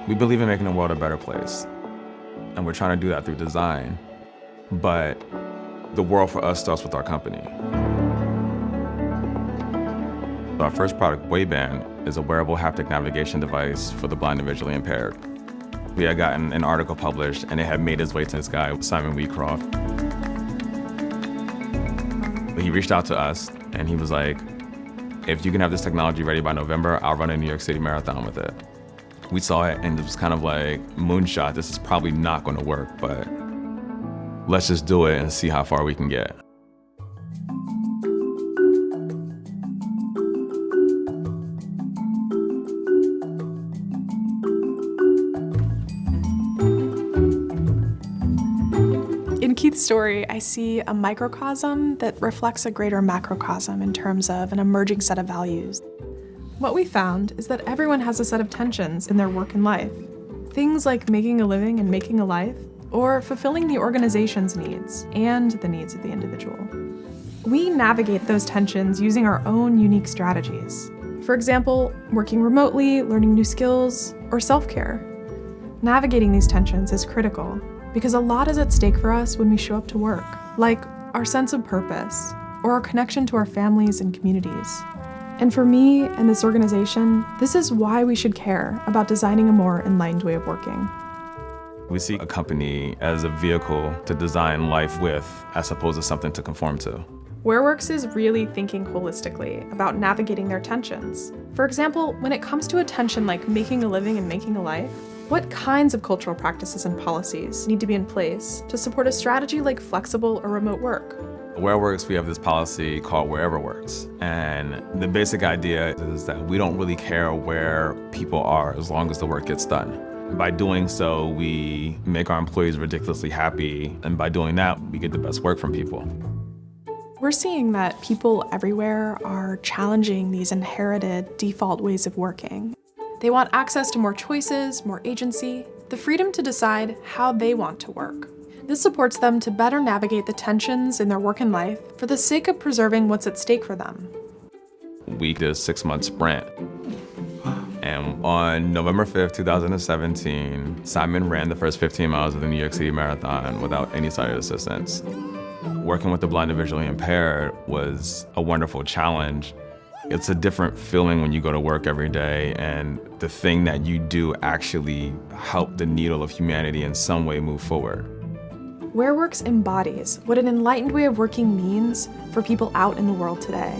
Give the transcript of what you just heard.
We believe in making the world a better place, and we're trying to do that through design. But the world for us starts with our company. Our first product, Wayband, is a wearable haptic navigation device for the blind and visually impaired. We had gotten an article published, and it had made its way to this guy, Simon Wheatcroft. He reached out to us, and he was like, if you can have this technology ready by November, I'll run a New York City Marathon with it. We saw it, and it was kind of like, moonshot, this is probably not going to work, but let's just do it and see how far we can get. In Keith's story, I see a microcosm that reflects a greater macrocosm in terms of an emerging set of values. What we found is that everyone has a set of tensions in their work and life. Things like making a living and making a life, or fulfilling the organization's needs and the needs of the individual. We navigate those tensions using our own unique strategies. For example, working remotely, learning new skills, or self-care. Navigating these tensions is critical because a lot is at stake for us when we show up to work, like our sense of purpose or our connection to our families and communities. And for me and this organization, this is why we should care about designing a more enlightened way of working. We see a company as a vehicle to design life with, as opposed to something to conform to. WearWorks is really thinking holistically about navigating their tensions. For example, when it comes to a tension like making a living and making a life, what kinds of cultural practices and policies need to be in place to support a strategy like flexible or remote work? At WearWorks, we have this policy called Wherever Works. And the basic idea is that we don't really care where people are as long as the work gets done. By doing so, we make our employees ridiculously happy, and by doing that, we get the best work from people. We're seeing that people everywhere are challenging these inherited default ways of working. They want access to more choices, more agency, the freedom to decide how they want to work. This supports them to better navigate the tensions in their work and life for the sake of preserving what's at stake for them. We did a 6-month sprint. And on November 5th, 2017, Simon ran the first 15 miles of the New York City Marathon without any sighted assistance. Working with the blind and visually impaired was a wonderful challenge. It's a different feeling when you go to work every day and the thing that you do actually help the needle of humanity in some way move forward. WearWorks embodies what an enlightened way of working means for people out in the world today.